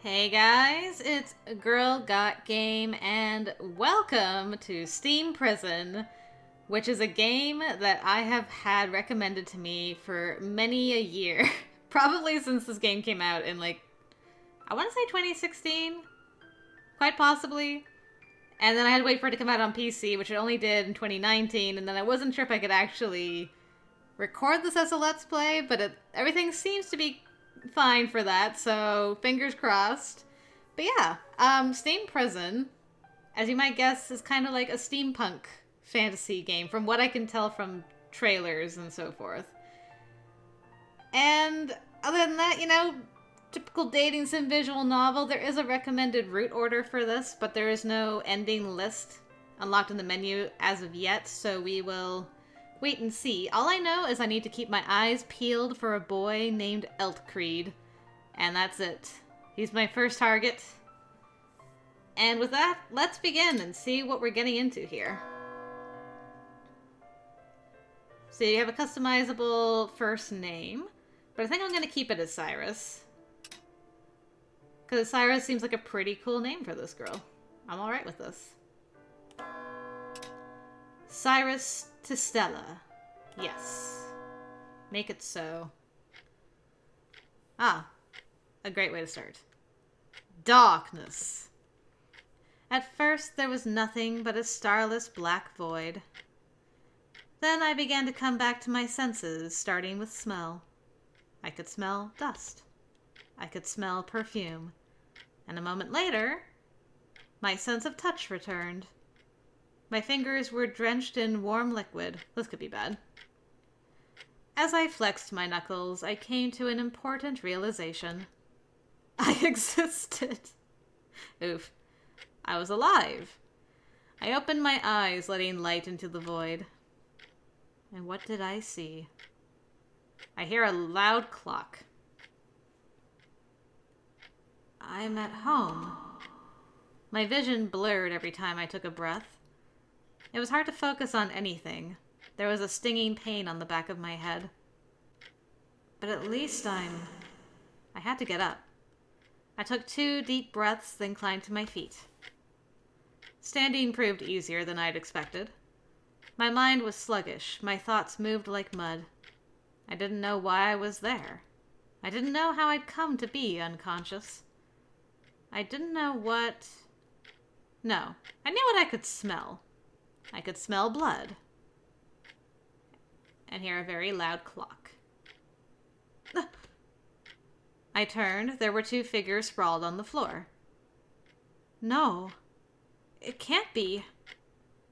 Hey guys, it's Girl Got Game, and welcome to Steam Prison, which is a game that I have had recommended to me for many a year. Probably since this game came out in I want to say 2016? Quite possibly. And then I had to wait for it to come out on PC, which it only did in 2019, and then I wasn't sure if I could actually record this as a Let's Play, but everything seems to be fine for that, so fingers crossed. But yeah, Steam Prison, as you might guess, is kind of like a steampunk fantasy game, from what I can tell from trailers and so forth. And other than that, typical dating sim visual novel. There is a recommended route order for this, but there is no ending list unlocked in the menu as of yet, so we will wait and see. All I know is I need to keep my eyes peeled for a boy named Eltcreed, and that's it. He's my first target. And with that, let's begin and see what we're getting into here. So you have a customizable first name, but I think I'm going to keep it as Cyrus. Because Cyrus seems like a pretty cool name for this girl. I'm alright with this. Cyrus to Stella. Yes. Make it so. Ah, a great way to start. Darkness. At first there was nothing but a starless black void. Then I began to come back to my senses, starting with smell. I could smell dust. I could smell perfume. And a moment later, my sense of touch returned. My fingers were drenched in warm liquid. This could be bad. As I flexed my knuckles, I came to an important realization. I existed. Oof. I was alive. I opened my eyes, letting light into the void. And what did I see? I hear a loud clock. I'm at home. My vision blurred every time I took a breath. It was hard to focus on anything. There was a stinging pain on the back of my head. But at least I had to get up. I took 2 deep breaths, then climbed to my feet. Standing proved easier than I'd expected. My mind was sluggish. My thoughts moved like mud. I didn't know why I was there. I didn't know how I'd come to be unconscious. I didn't know what... No, I knew what I could smell. I could smell blood. And hear a very loud clock. I turned. There were 2 figures sprawled on the floor. No. It can't be.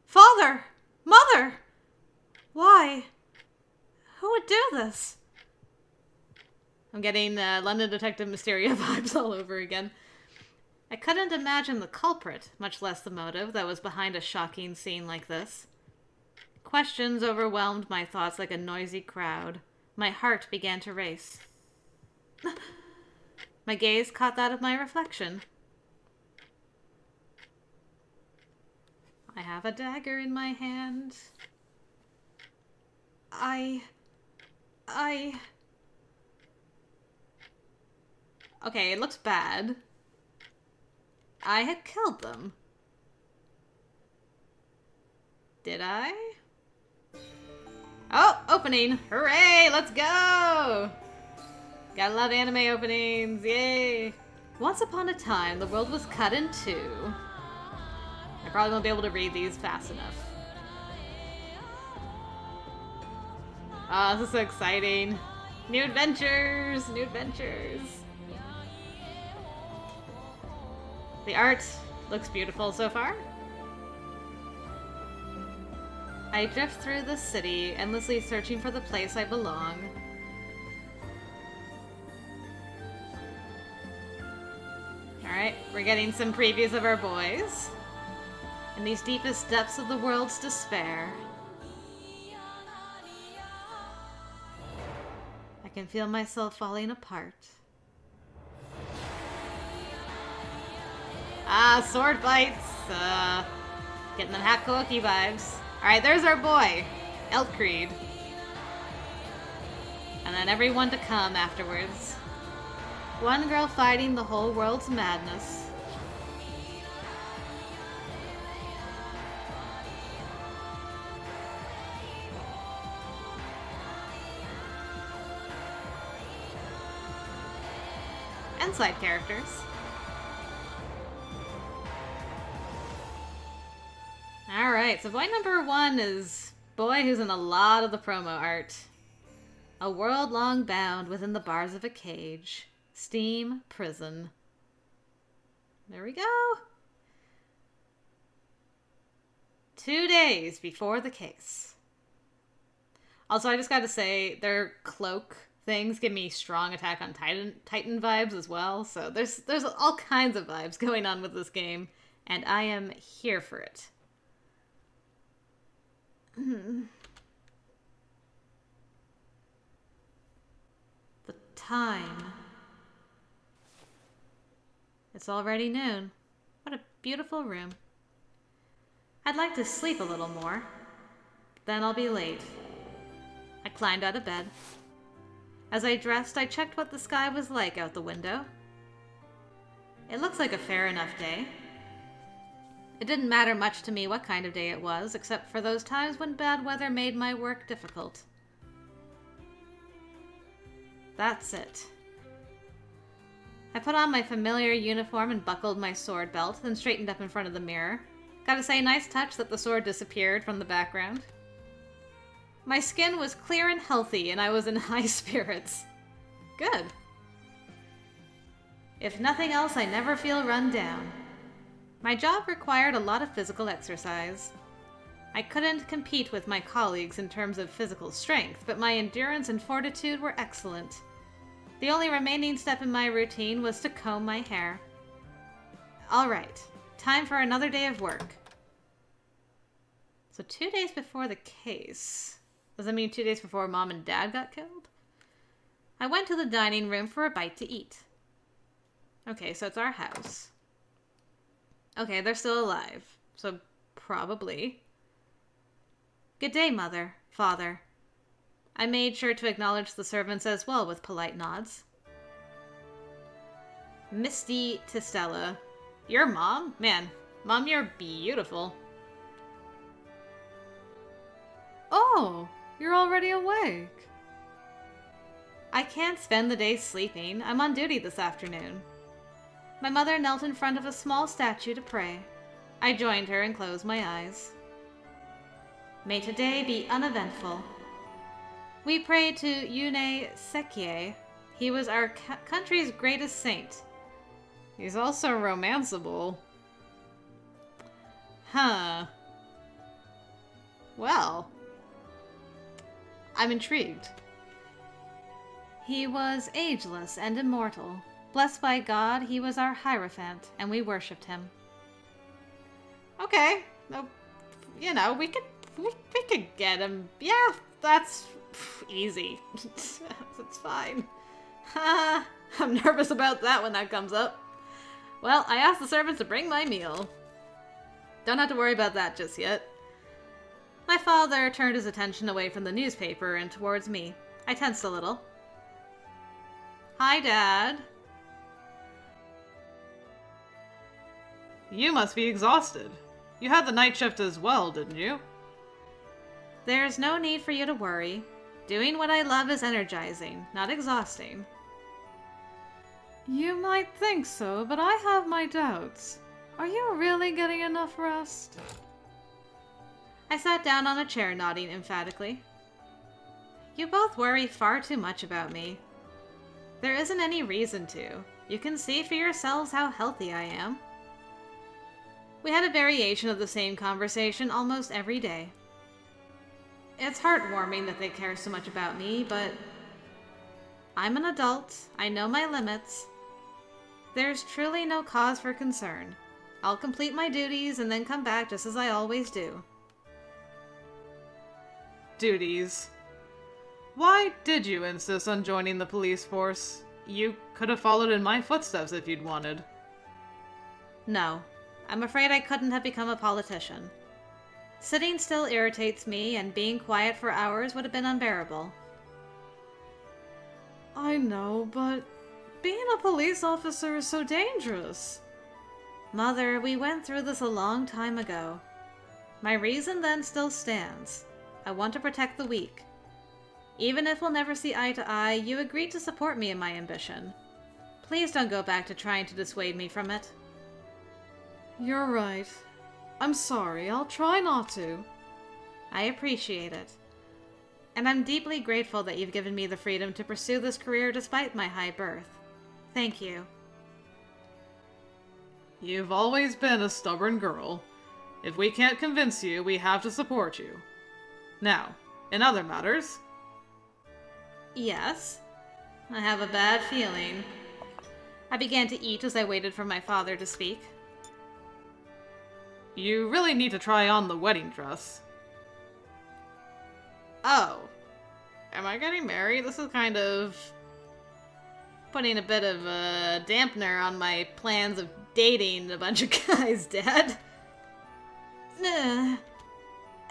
Father! Mother! Why? Who would do this? I'm getting London Detective Mysteria vibes all over again. I couldn't imagine the culprit, much less the motive that was behind a shocking scene like this. Questions overwhelmed my thoughts like a noisy crowd. My heart began to race. My gaze caught that of my reflection. I have a dagger in my hand. Okay, it looks bad. I had killed them. Did I? Oh, opening! Hooray! Let's go! Gotta love anime openings, yay! Once upon a time, the world was cut in 2. I probably won't be able to read these fast enough. Oh, this is so exciting. New adventures! New adventures! The art looks beautiful so far. I drift through the city, endlessly searching for the place I belong. Alright, we're getting some previews of our boys. In these deepest depths of the world's despair. I can feel myself falling apart. Ah, sword fights! Getting them Hakoki vibes. Alright, there's our boy, Eltcreed. And then everyone to come afterwards. One girl fighting the whole world's madness. And side characters. Alright, so boy number 1 is boy who's in a lot of the promo art. A world long bound within the bars of a cage. Steam prison. There we go. 2 days before the case. Also, I just gotta say, their cloak things give me strong Attack on Titan vibes as well. So there's all kinds of vibes going on with this game, and I am here for it. The time. It's already noon. What a beautiful room. I'd like to sleep a little more. Then I'll be late. I climbed out of bed. As I dressed, I checked what the sky was like out the window. It looks like a fair enough day. It didn't matter much to me what kind of day it was, except for those times when bad weather made my work difficult. That's it. I put on my familiar uniform and buckled my sword belt, then straightened up in front of the mirror. Gotta say, nice touch that the sword disappeared from the background. My skin was clear and healthy, and I was in high spirits. Good. If nothing else, I never feel run down. My job required a lot of physical exercise. I couldn't compete with my colleagues in terms of physical strength, but my endurance and fortitude were excellent. The only remaining step in my routine was to comb my hair. Alright, time for another day of work. So 2 days before the case. Does that mean 2 days before Mom and Dad got killed? I went to the dining room for a bite to eat. Okay, so it's our house. Okay, they're still alive. So probably. Good day, Mother, Father. I made sure to acknowledge the servants as well with polite nods. Misty to Stella. Your mom? Man, Mom, you're beautiful. Oh, you're already awake. I can't spend the day sleeping. I'm on duty this afternoon. My mother knelt in front of a small statue to pray. I joined her and closed my eyes. May today be uneventful. We prayed to Yune Sekie. He was our country's greatest saint. He's also romanceable. Huh. Well, I'm intrigued. He was ageless and immortal. Blessed by God, he was our Hierophant, and we worshipped him. Okay. You know, we could get him. Yeah, that's easy. It's fine. I'm nervous about that when that comes up. Well, I asked the servants to bring my meal. Don't have to worry about that just yet. My father turned his attention away from the newspaper and towards me. I tensed a little. Hi, Dad. You must be exhausted. You had the night shift as well, didn't you? There's no need for you to worry. Doing what I love is energizing, not exhausting. You might think so, but I have my doubts. Are you really getting enough rest? I sat down on a chair, nodding emphatically. You both worry far too much about me. There isn't any reason to. You can see for yourselves how healthy I am. We had a variation of the same conversation almost every day. It's heartwarming that they care so much about me, but I'm an adult. I know my limits. There's truly no cause for concern. I'll complete my duties and then come back just as I always do. Duties. Why did you insist on joining the police force? You could have followed in my footsteps if you'd wanted. No. I'm afraid I couldn't have become a politician. Sitting still irritates me, and being quiet for hours would have been unbearable. I know, but being a police officer is so dangerous. Mother, we went through this a long time ago. My reason then still stands. I want to protect the weak. Even if we'll never see eye to eye, you agreed to support me in my ambition. Please don't go back to trying to dissuade me from it. You're right. I'm sorry, I'll try not to. I appreciate it. And I'm deeply grateful that you've given me the freedom to pursue this career despite my high birth. Thank you. You've always been a stubborn girl. If we can't convince you, we have to support you. Now, in other matters... Yes. I have a bad feeling. I began to eat as I waited for my father to speak. You really need to try on the wedding dress. Oh. Am I getting married? This is kind of putting a bit of a dampener on my plans of dating a bunch of guys, Dad. I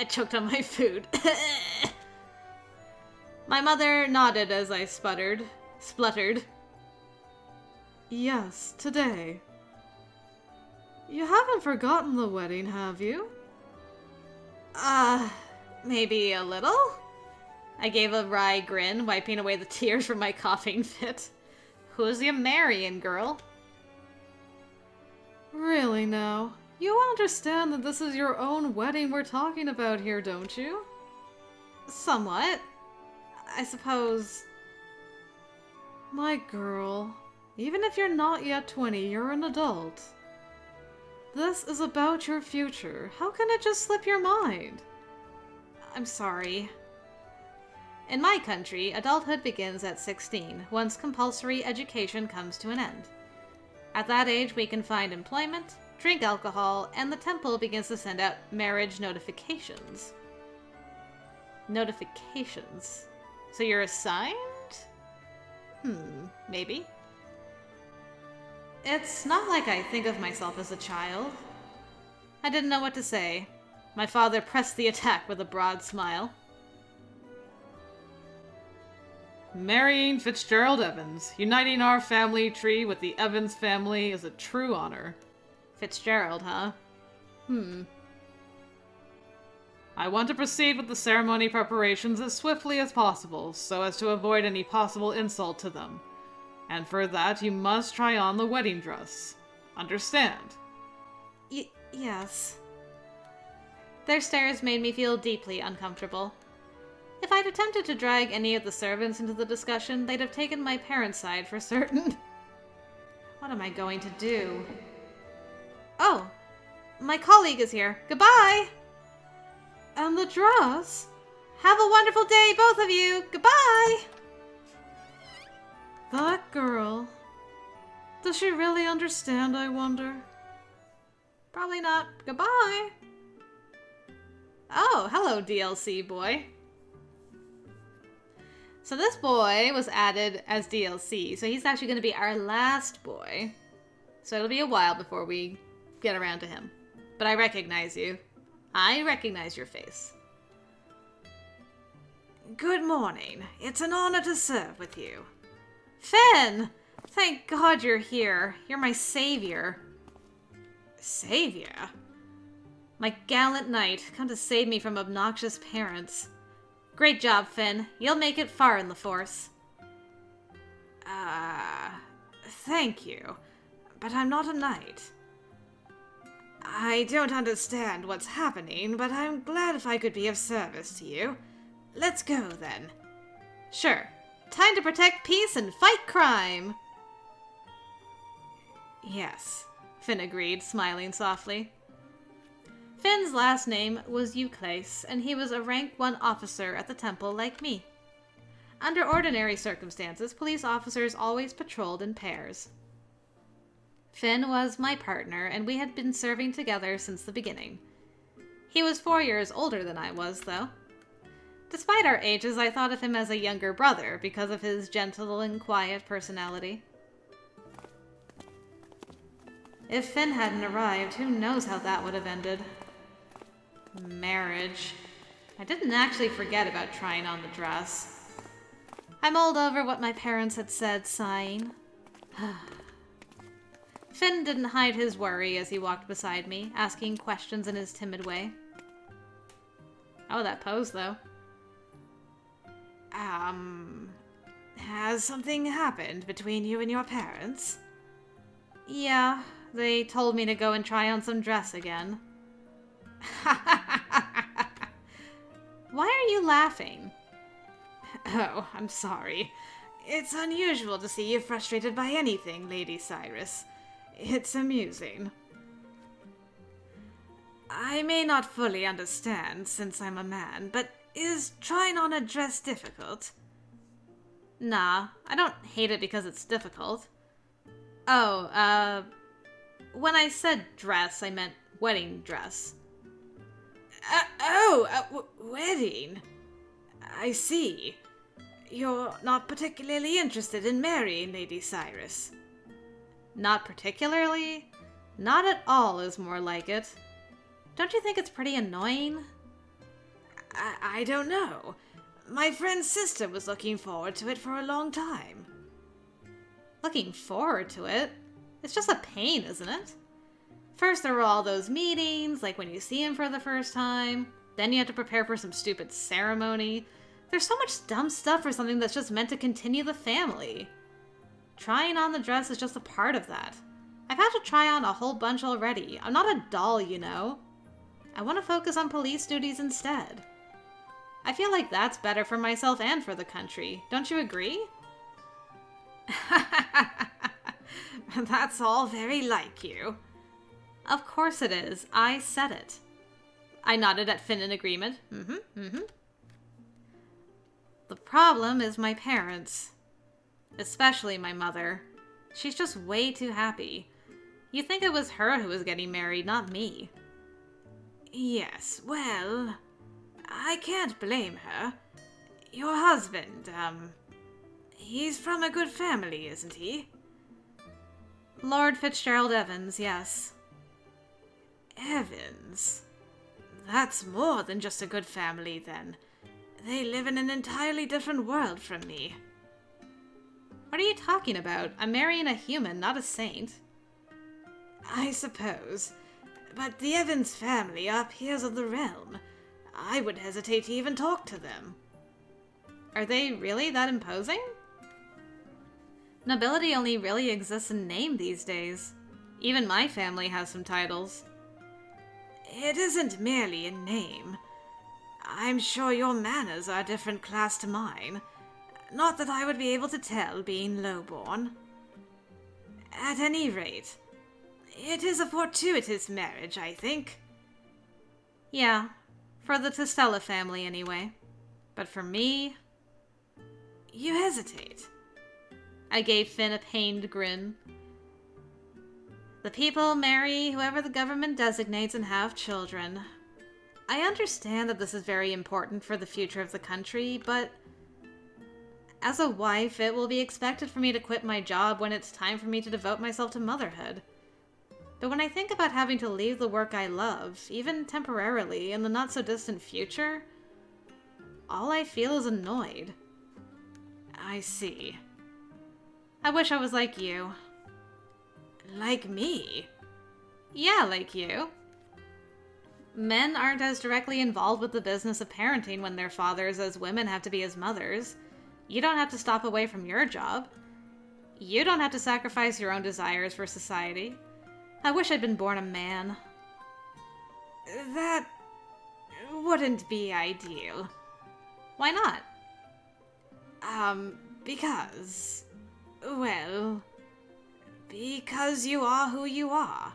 choked on my food. My mother nodded as I spluttered. Yes, today. You haven't forgotten the wedding, have you? Maybe a little? I gave a wry grin, wiping away the tears from my coughing fit. Who's you marrying, girl? Really now? You understand that this is your own wedding we're talking about here, don't you? Somewhat. I suppose... My girl, even if you're not yet 20, you're an adult. This is about your future. How can it just slip your mind? I'm sorry. In my country, adulthood begins at 16, once compulsory education comes to an end. At that age, we can find employment, drink alcohol, and the temple begins to send out marriage notifications. Notifications? So you're assigned? Maybe. It's not like I think of myself as a child. I didn't know what to say. My father pressed the attack with a broad smile. Marrying Fitzgerald Evans, uniting our family tree with the Evans family is a true honor. Fitzgerald, huh? I want to proceed with the ceremony preparations as swiftly as possible, so as to avoid any possible insult to them. And for that, you must try on the wedding dress. Understand? Yes. Their stares made me feel deeply uncomfortable. If I'd attempted to drag any of the servants into the discussion, they'd have taken my parents' side for certain. What am I going to do? Oh, my colleague is here. Goodbye! And the dress? Have a wonderful day, both of you! Goodbye! That girl. Does she really understand, I wonder? Probably not. Goodbye! Oh, hello, DLC boy. So this boy was added as DLC, so he's actually going to be our last boy. So it'll be a while before we get around to him. But I recognize you. I recognize your face. Good morning. It's an honor to serve with you. Finn! Thank God you're here. You're my savior. Savior? My gallant knight, come to save me from obnoxious parents. Great job, Finn. You'll make it far in the Force. Thank you. But I'm not a knight. I don't understand what's happening, but I'm glad if I could be of service to you. Let's go, then. Sure. Time to protect peace and fight crime! Yes, Finn agreed, smiling softly. Finn's last name was Euclase, and he was a rank 1 officer at the temple like me. Under ordinary circumstances, police officers always patrolled in pairs. Finn was my partner, and we had been serving together since the beginning. He was 4 years older than I was, though. Despite our ages, I thought of him as a younger brother because of his gentle and quiet personality. If Finn hadn't arrived, who knows how that would have ended. Marriage. I didn't actually forget about trying on the dress. I mulled over what my parents had said, sighing. Finn didn't hide his worry as he walked beside me, asking questions in his timid way. Oh, that pose, though. Has something happened between you and your parents? Yeah, they told me to go and try on some dress again. Why are you laughing? Oh, I'm sorry. It's unusual to see you frustrated by anything, Lady Cyrus. It's amusing. I may not fully understand since I'm a man, but is trying on a dress difficult? Nah, I don't hate it because it's difficult. Oh, when I said dress, I meant wedding dress. Wedding? I see. You're not particularly interested in marrying Lady Cyrus. Not particularly? Not at all is more like it. Don't you think it's pretty annoying? I don't know. My friend's sister was looking forward to it for a long time. Looking forward to it? It's just a pain, isn't it? First there were all those meetings, like when you see him for the first time. Then you have to prepare for some stupid ceremony. There's so much dumb stuff for something that's just meant to continue the family. Trying on the dress is just a part of that. I've had to try on a whole bunch already. I'm not a doll, you know. I want to focus on police duties instead. I feel like that's better for myself and for the country. Don't you agree? That's all very like you. Of course it is. I said it. I nodded at Finn in agreement. The problem is my parents. Especially my mother. She's just way too happy. You'd think it was her who was getting married, not me. Yes, well, I can't blame her. Your husband, he's from a good family, isn't he? Lord Fitzgerald Evans, yes. Evans? That's more than just a good family, then. They live in an entirely different world from me. What are you talking about? I'm marrying a human, not a saint. I suppose. But the Evans family are peers of the realm. I would hesitate to even talk to them. Are they really that imposing? Nobility only really exists in name these days. Even my family has some titles. It isn't merely in name. I'm sure your manners are a different class to mine. Not that I would be able to tell, being lowborn. At any rate, it is a fortuitous marriage, I think. Yeah, for the Testella family anyway. But for me... You hesitate. I gave Finn a pained grin. The people marry whoever the government designates and have children. I understand that this is very important for the future of the country, but... As a wife, it will be expected for me to quit my job when it's time for me to devote myself to motherhood. But when I think about having to leave the work I love, even temporarily, in the not-so-distant future, all I feel is annoyed. I see. I wish I was like you. Like me? Yeah, like you. Men aren't as directly involved with the business of parenting when they're fathers as women have to be as mothers. You don't have to stop away from your job. You don't have to sacrifice your own desires for society. I wish I'd been born a man. That wouldn't be ideal. Why not? Because... Well... Because you are who you are.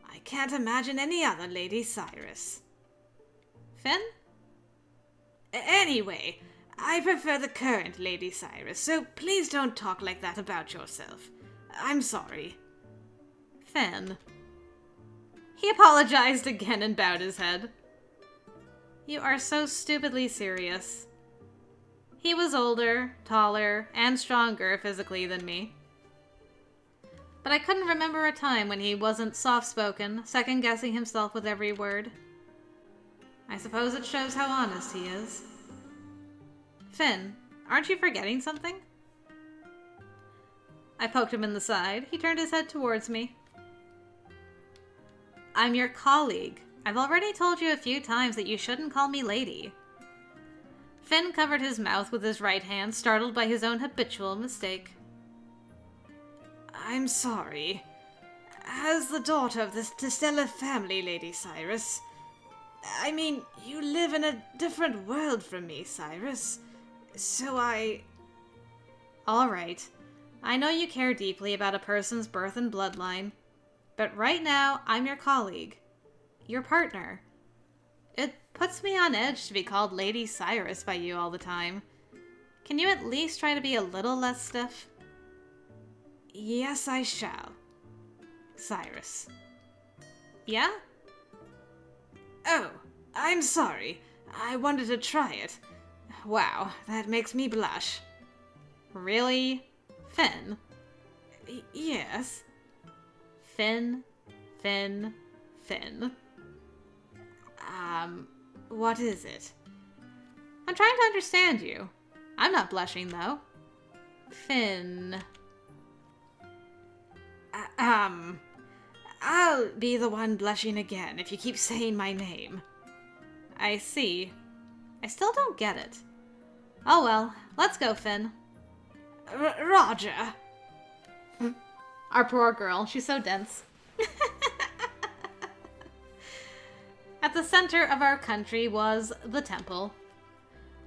I can't imagine any other Lady Cyrus. Finn? Anyway, I prefer the current Lady Cyrus, so please don't talk like that about yourself. I'm sorry. Finn. He apologized again and bowed his head. You are so stupidly serious. He was older, taller, and stronger physically than me. But I couldn't remember a time when he wasn't soft-spoken, second-guessing himself with every word. I suppose it shows how honest he is. Finn, aren't you forgetting something? I poked him in the side. He turned his head towards me. I'm your colleague. I've already told you a few times that you shouldn't call me lady. Finn covered his mouth with his right hand, startled by his own habitual mistake. I'm sorry. As the daughter of the Stella family, Lady Cyrus. I mean, you live in a different world from me, Cyrus. So All right. I know you care deeply about a person's birth and bloodline, but right now, I'm your colleague. Your partner. It puts me on edge to be called Lady Cyrus by you all the time. Can you at least try to be a little less stiff? Yes, I shall. Cyrus. Yeah? Oh, I'm sorry. I wanted to try it. Wow, that makes me blush. Really? Finn? Yes. Finn. What is it? I'm trying to understand you. I'm not blushing, though. Finn. I'll be the one blushing again if you keep saying my name. I see. I still don't get it. Oh well, let's go, Finn. Roger. Our poor girl, she's so dense. At the center of our country was the temple.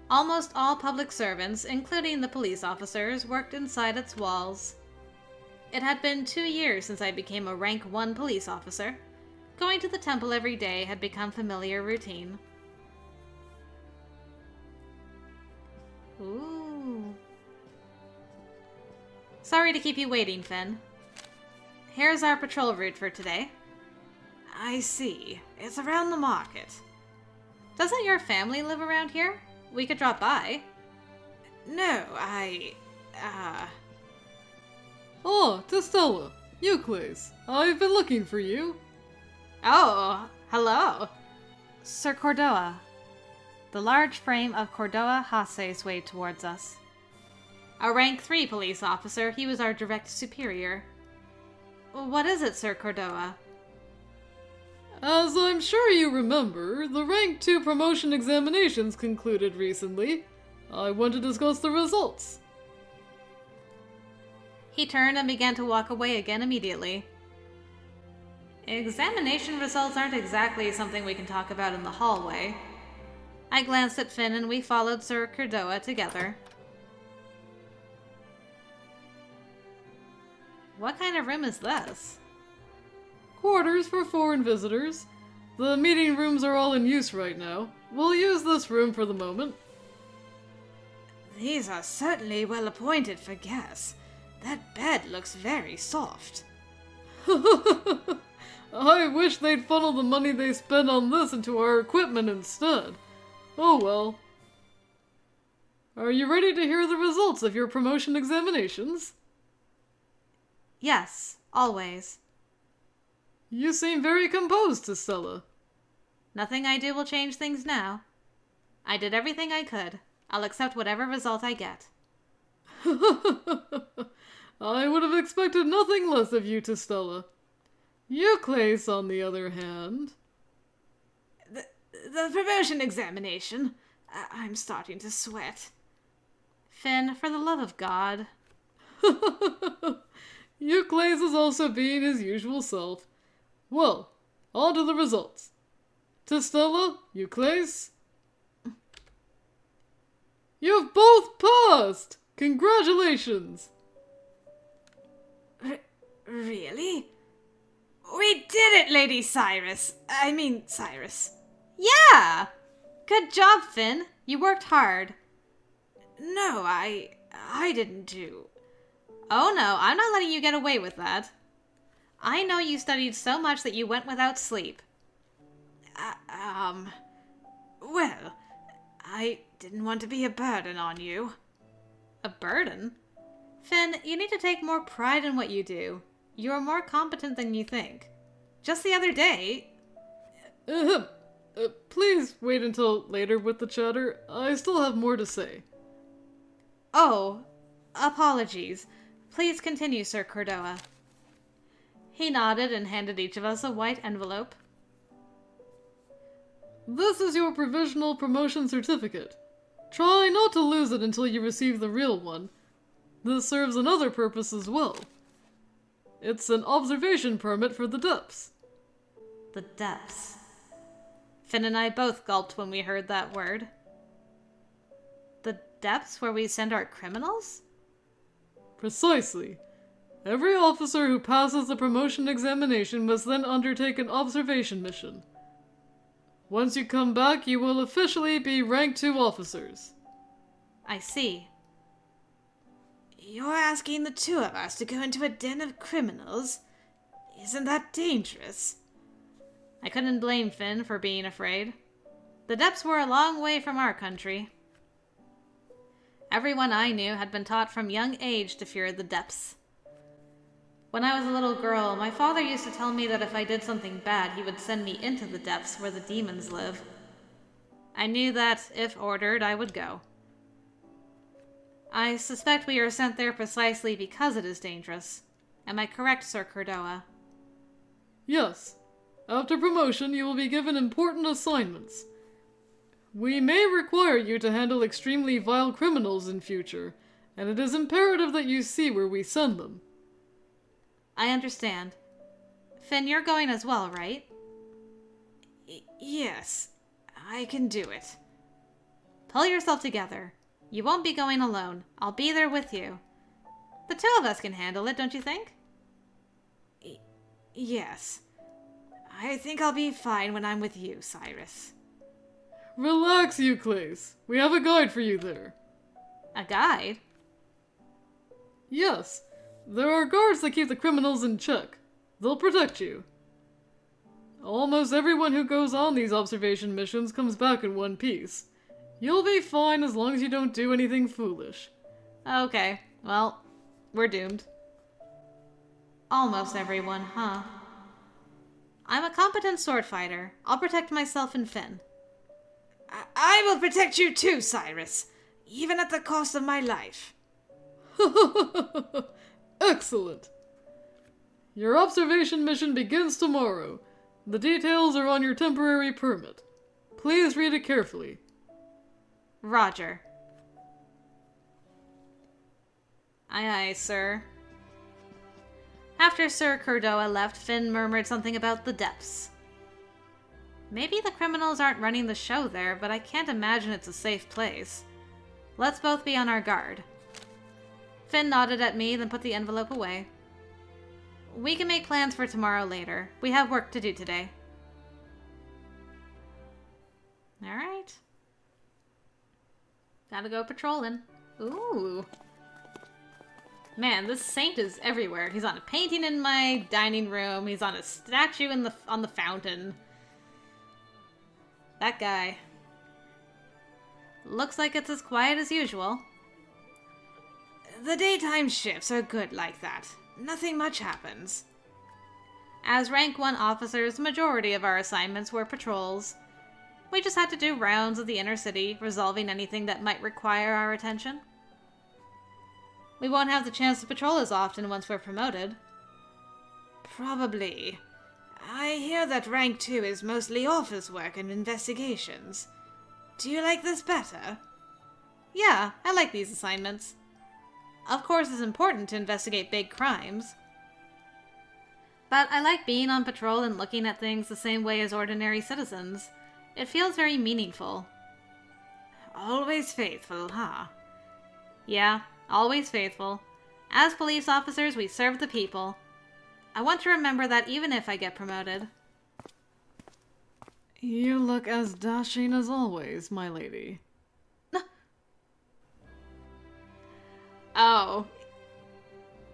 Almost all public servants, including the police officers, worked inside its walls. It had been 2 years since I became a rank 1 police officer. Going to the temple every day had become familiar routine. Ooh. Sorry to keep you waiting, Finn. Here's our patrol route for today. I see. It's around the market. Doesn't your family live around here? We could drop by. No, Oh, Testella, Euclid, I've been looking for you. Oh, hello. Sir Cordoa. The large frame of Cordoa Hase swayed towards us. A rank 3 police officer, he was our direct superior. What is it, Sir Cordoa? As I'm sure you remember, the rank 2 promotion examinations concluded recently. I want to discuss the results. He turned and began to walk away again immediately. Examination results aren't exactly something we can talk about in the hallway. I glanced at Finn and we followed Sir Cordoa together. What kind of room is this? Quarters for foreign visitors. The meeting rooms are all in use right now. We'll use this room for the moment. These are certainly well appointed for guests. That bed looks very soft. I wish they'd funnel the money they spend on this into our equipment instead. Oh well. Are you ready to hear the results of your promotion examinations? Yes, always. You seem very composed, Testella. Nothing I do will change things now. I did everything I could. I'll accept whatever result I get. I would have expected nothing less of you, Testella. Euclid, on the other hand... The promotion examination. I'm starting to sweat. Finn, for the love of God. Euclid is also being his usual self. Well, on to the results. Testella, Euclid. You've both passed! Congratulations! Really? We did it, Lady Cyrus. I mean, Cyrus. Yeah! Good job, Finn. You worked hard. No, I didn't do. Oh no, I'm not letting you get away with that. I know you studied so much that you went without sleep. Well, I didn't want to be a burden on you. A burden? Finn, you need to take more pride in what you do. You are more competent than you think. Just the other day... Please wait until later with the chatter. I still have more to say. Oh, apologies. Please continue, Sir Cordoa. He nodded and handed each of us a white envelope. This is your provisional promotion certificate. Try not to lose it until you receive the real one. This serves another purpose as well. It's an observation permit for the depths. The depths. Finn and I both gulped when we heard that word. The depths where we send our criminals? Precisely. Every officer who passes the promotion examination must then undertake an observation mission. Once you come back, you will officially be rank 2 officers. I see. You're asking the 2 of us to go into a den of criminals? Isn't that dangerous? I couldn't blame Finn for being afraid. The depths were a long way from our country. Everyone I knew had been taught from young age to fear the depths. When I was a little girl, my father used to tell me that if I did something bad, he would send me into the depths where the demons live. I knew that, if ordered, I would go. I suspect we are sent there precisely because it is dangerous. Am I correct, Sir Cordoa? Yes. After promotion, you will be given important assignments. We may require you to handle extremely vile criminals in future, and it is imperative that you see where we send them. I understand. Finn, you're going as well, right? Yes, I can do it. Pull yourself together. You won't be going alone. I'll be there with you. The 2 of us can handle it, don't you think? Yes. I think I'll be fine when I'm with you, Cyrus. Relax, Euclase. We have a guide for you there. A guide? Yes. There are guards that keep the criminals in check. They'll protect you. Almost everyone who goes on these observation missions comes back in one piece. You'll be fine as long as you don't do anything foolish. Okay, well, we're doomed. Almost everyone, huh? I'm a competent sword fighter. I'll protect myself and Finn. I will protect you too, Cyrus, even at the cost of my life. Excellent. Your observation mission begins tomorrow. The details are on your temporary permit. Please read it carefully. Roger. Aye, aye, sir. After Sir Cordoa left, Finn murmured something about the depths. Maybe the criminals aren't running the show there, but I can't imagine it's a safe place. Let's both be on our guard. Finn nodded at me, then put the envelope away. We can make plans for tomorrow later. We have work to do today. Alright. Gotta go patrolling. Ooh. Man, this saint is everywhere. He's on a painting in my dining room. He's on a statue on the fountain. That guy. Looks like it's as quiet as usual. The daytime shifts are good like that. Nothing much happens. As rank 1 officers, the majority of our assignments were patrols. We just had to do rounds of the inner city, resolving anything that might require our attention. We won't have the chance to patrol as often once we're promoted. Probably. I hear that rank 2 is mostly office work and investigations. Do you like this better? Yeah, I like these assignments. Of course, it's important to investigate big crimes. But I like being on patrol and looking at things the same way as ordinary citizens. It feels very meaningful. Always faithful, huh? Yeah, always faithful. As police officers, we serve the people. I want to remember that even if I get promoted. You look as dashing as always, my lady. Oh.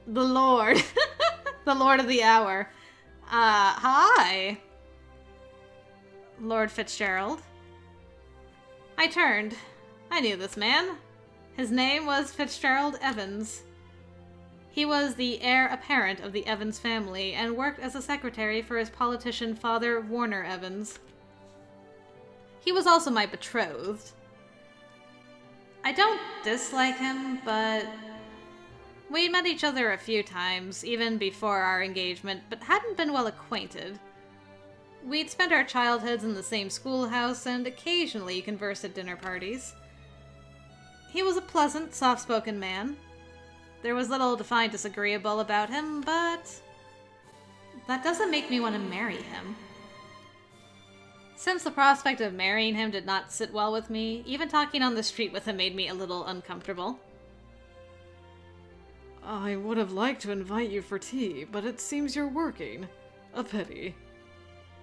The Lord. The Lord of the Hour. Hi. Lord Fitzgerald. I turned. I knew this man. His name was Fitzgerald Evans. He was the heir apparent of the Evans family and worked as a secretary for his politician father, Warner Evans. He was also my betrothed. I don't dislike him, but We'd met each other a few times, even before our engagement, but hadn't been well acquainted. We'd spent our childhoods in the same schoolhouse and occasionally conversed at dinner parties. He was a pleasant, soft-spoken man. There was little to find disagreeable about him, but that doesn't make me want to marry him. Since the prospect of marrying him did not sit well with me, even talking on the street with him made me a little uncomfortable. I would have liked to invite you for tea, but it seems you're working. A pity.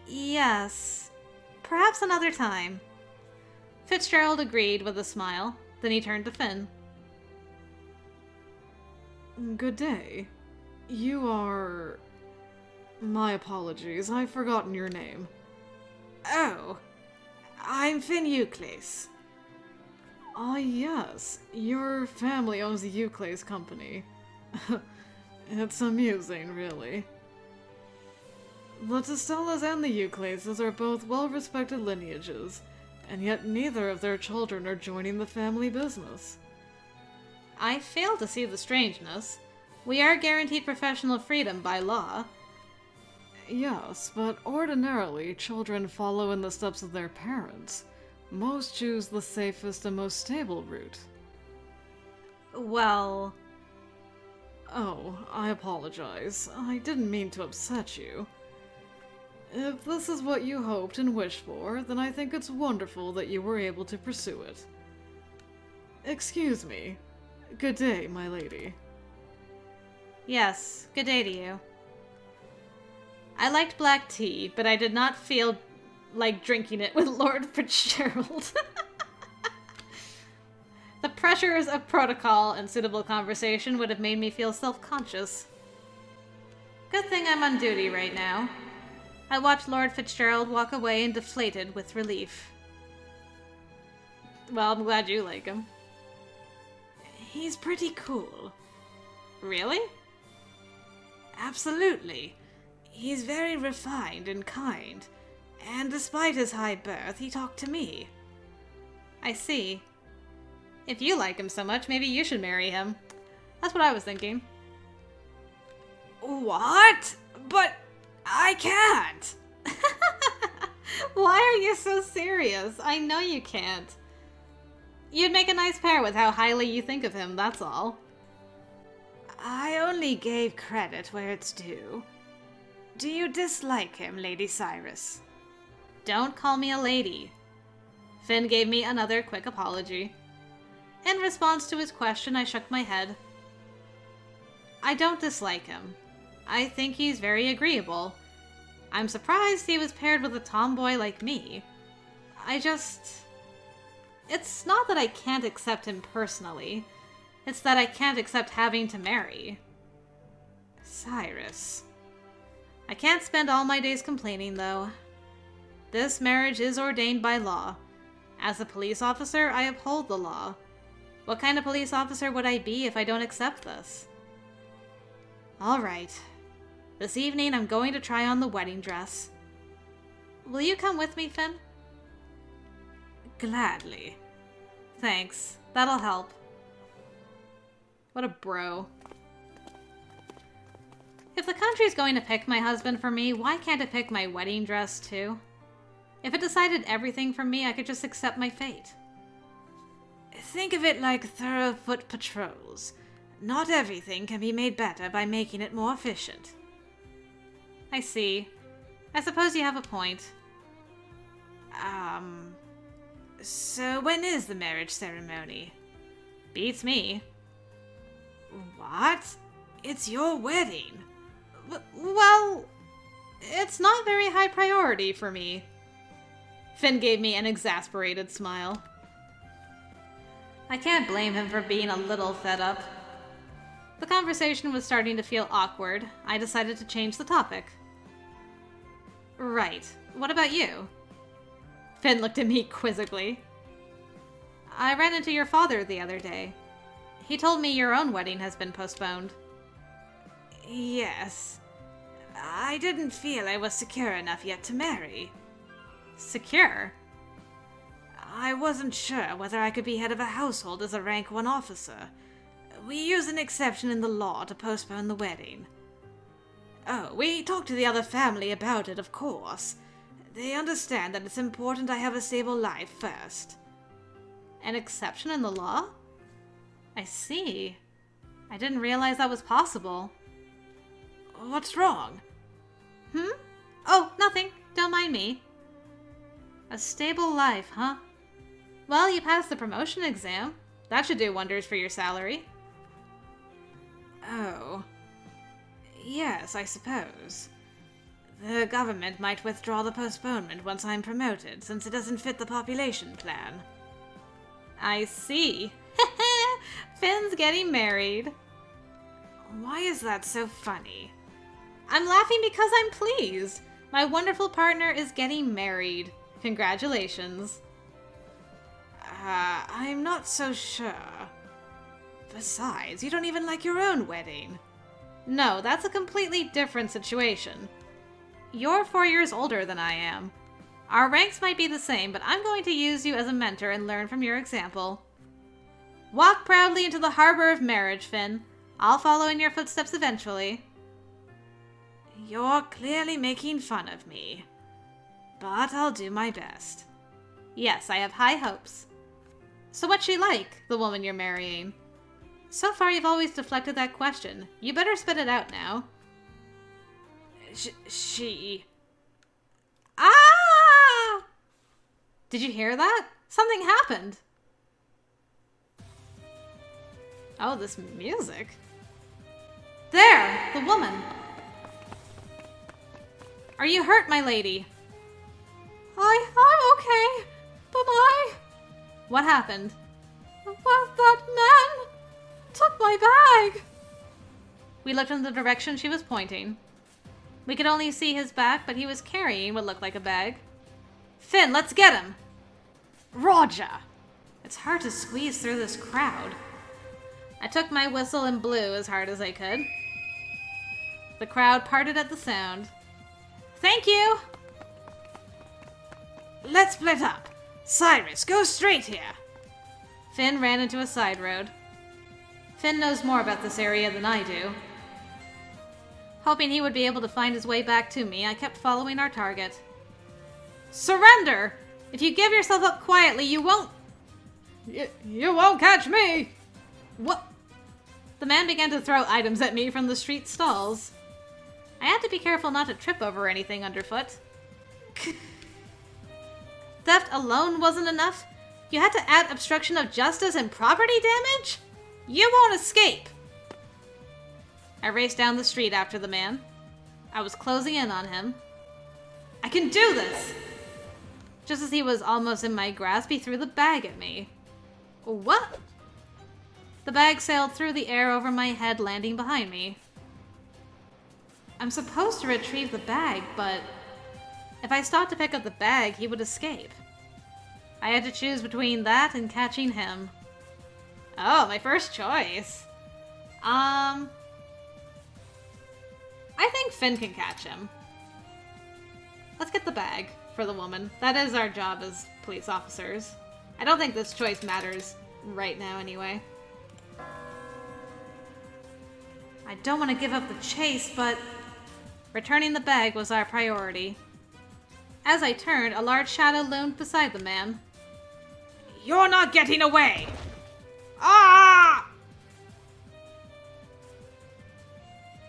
Yes, perhaps another time. Fitzgerald agreed with a smile. Then he turned to Finn. Good day. You are... My apologies, I've forgotten your name. Oh, I'm Finn Euclase. Ah, yes. Your family owns the Euclase Company. It's amusing, really. The Testellas and the Euclases are both well-respected lineages, and yet neither of their children are joining the family business. I fail to see the strangeness. We are guaranteed professional freedom by law. Yes, but ordinarily children follow in the steps of their parents. Most choose the safest and most stable route. Well... Oh, I apologize. I didn't mean to upset you. If this is what you hoped and wished for, then I think it's wonderful that you were able to pursue it. Excuse me. Good day, my lady. Yes, good day to you. I liked black tea, but I did not feel like drinking it with Lord Fitzgerald. The pressures of protocol and suitable conversation would have made me feel self-conscious. Good thing I'm on duty right now. I watched Lord Fitzgerald walk away and deflated with relief. Well, I'm glad you like him. He's pretty cool. Really? Absolutely. He's very refined and kind, and despite his high birth, he talked to me. I see. If you like him so much, maybe you should marry him. That's what I was thinking. What? But I can't! Why are you so serious? I know you can't. You'd make a nice pair with how highly you think of him, that's all. I only gave credit where it's due. Do you dislike him, Lady Cyrus? Don't call me a lady. Finn gave me another quick apology. In response to his question, I shook my head. I don't dislike him. I think he's very agreeable. I'm surprised he was paired with a tomboy like me. It's not that I can't accept him personally. It's that I can't accept having to marry. Cyrus. I can't spend all my days complaining, though. This marriage is ordained by law. As a police officer, I uphold the law. What kind of police officer would I be if I don't accept this? All right. This evening, I'm going to try on the wedding dress. Will you come with me, Finn? Gladly. Thanks. That'll help. What a bro. If the country's going to pick my husband for me, why can't it pick my wedding dress, too? If it decided everything for me, I could just accept my fate. Think of it like thoroughfoot patrols. Not everything can be made better by making it more efficient. I see. I suppose you have a point. So when is the marriage ceremony? Beats me. What? It's your wedding. Well, it's not very high priority for me. Finn gave me an exasperated smile. I can't blame him for being a little fed up. The conversation was starting to feel awkward. I decided to change the topic. Right. What about you? Finn looked at me quizzically. I ran into your father the other day. He told me your own wedding has been postponed. Yes. I didn't feel I was secure enough yet to marry. Secure? I wasn't sure whether I could be head of a household as a rank 1 officer. We use an exception in the law to postpone the wedding. Oh, we talked to the other family about it, of course. They understand that it's important I have a stable life first. An exception in the law? I see. I didn't realize that was possible. What's wrong? Oh, nothing. Don't mind me. A stable life, huh? Well, you passed the promotion exam. That should do wonders for your salary. Oh. Yes, I suppose. The government might withdraw the postponement once I'm promoted, since it doesn't fit the population plan. I see. Finn's getting married. Why is that so funny? I'm laughing because I'm pleased. My wonderful partner is getting married. Congratulations. I'm not so sure. Besides, you don't even like your own wedding. No, that's a completely different situation. You're 4 years older than I am. Our ranks might be the same, but I'm going to use you as a mentor and learn from your example. Walk proudly into the harbor of marriage, Finn. I'll follow in your footsteps eventually. You're clearly making fun of me. But I'll do my best. Yes, I have high hopes. So what's she like, the woman you're marrying? So far you've always deflected that question. You better spit it out now. She... Ah! Did you hear that? Something happened. Oh, this music. There! The woman! Are you hurt, my lady? I'm okay, but What happened? That man took my bag! We looked in the direction she was pointing. We could only see his back, but he was carrying what looked like a bag. Finn, let's get him! Roger! It's hard to squeeze through this crowd. I took my whistle and blew as hard as I could. The crowd parted at the sound. Thank you! Let's split up. Cyrus, go straight here. Finn ran into a side road. Finn knows more about this area than I do. Hoping he would be able to find his way back to me, I kept following our target. Surrender! If you give yourself up quietly, you won't... You won't catch me! What? The man began to throw items at me from the street stalls. I had to be careful not to trip over anything underfoot. Theft alone wasn't enough? You had to add obstruction of justice and property damage? You won't escape! I raced down the street after the man. I was closing in on him. I can do this! Just as he was almost in my grasp, he threw the bag at me. What? The bag sailed through the air over my head, landing behind me. I'm supposed to retrieve the bag, but if I stopped to pick up the bag, he would escape. I had to choose between that and catching him. Oh, my first choice. I think Finn can catch him. Let's get the bag for the woman. That is our job as police officers. I don't think this choice matters right now anyway. I don't want to give up the chase, but returning the bag was our priority. As I turned, a large shadow loomed beside the man. You're not getting away! Ah!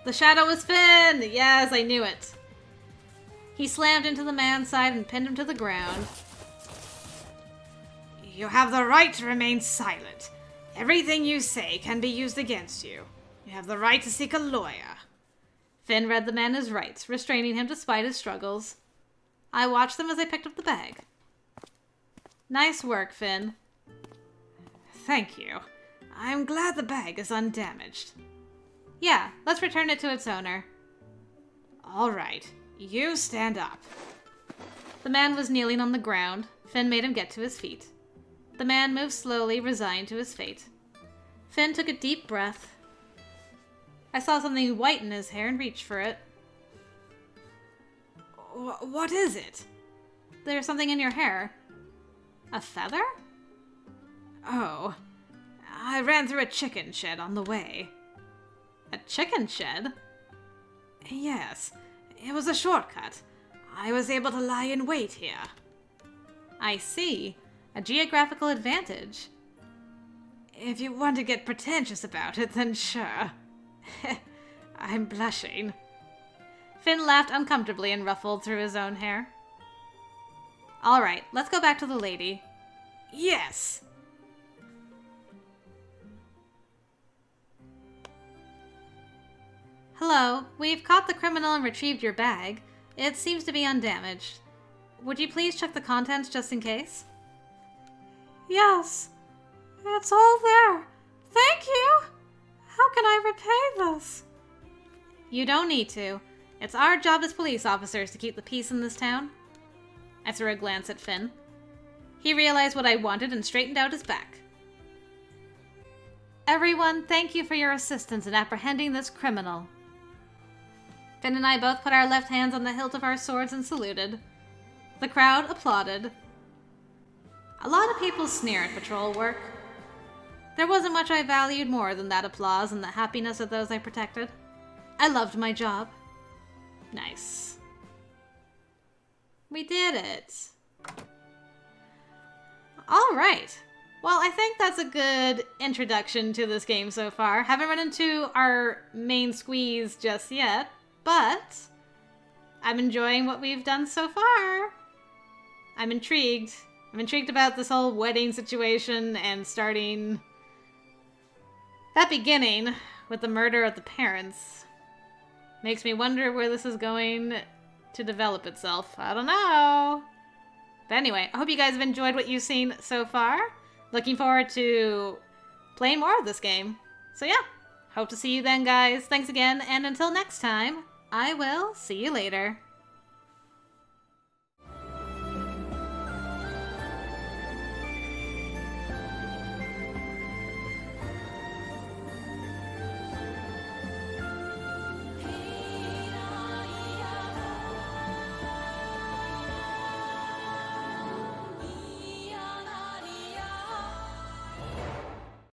The shadow was Finn! Yes, I knew it. He slammed into the man's side and pinned him to the ground. You have the right to remain silent. Everything you say can be used against you. You have the right to seek a lawyer. Finn read the man his rights, restraining him despite his struggles. I watched them as I picked up the bag. Nice work, Finn. Thank you. I'm glad the bag is undamaged. Yeah, let's return it to its owner. All right, you stand up. The man was kneeling on the ground. Finn made him get to his feet. The man moved slowly, resigned to his fate. Finn took a deep breath. I saw something white in his hair and reached for it. What is it? There's something in your hair. A feather? Oh, I ran through a chicken shed on the way. A chicken shed? Yes, it was a shortcut. I was able to lie in wait here. I see. A geographical advantage. If you want to get pretentious about it, then sure. I'm blushing. Finn laughed uncomfortably and ruffled through his own hair. All right, let's go back to the lady. Yes. Hello, we've caught the criminal and retrieved your bag. It seems to be undamaged. Would you please check the contents just in case? Yes. It's all there. Thank you. How can I repay this? You don't need to. It's our job as police officers to keep the peace in this town. I threw a glance at Finn. He realized what I wanted and straightened out his back. Everyone, thank you for your assistance in apprehending this criminal. Finn and I both put our left hands on the hilt of our swords and saluted. The crowd applauded. A lot of people sneer at patrol work. There wasn't much I valued more than that applause and the happiness of those I protected. I loved my job. Nice. We did it. All right. Well, I think that's a good introduction to this game so far. Haven't run into our main squeeze just yet, but I'm enjoying what we've done so far. I'm intrigued. I'm intrigued about this whole wedding situation and starting that beginning with the murder of the parents. Makes me wonder where this is going to develop itself. I don't know. But anyway, I hope you guys have enjoyed what you've seen so far. Looking forward to playing more of this game. So yeah, hope to see you then, guys. Thanks again, and until next time, I will see you later.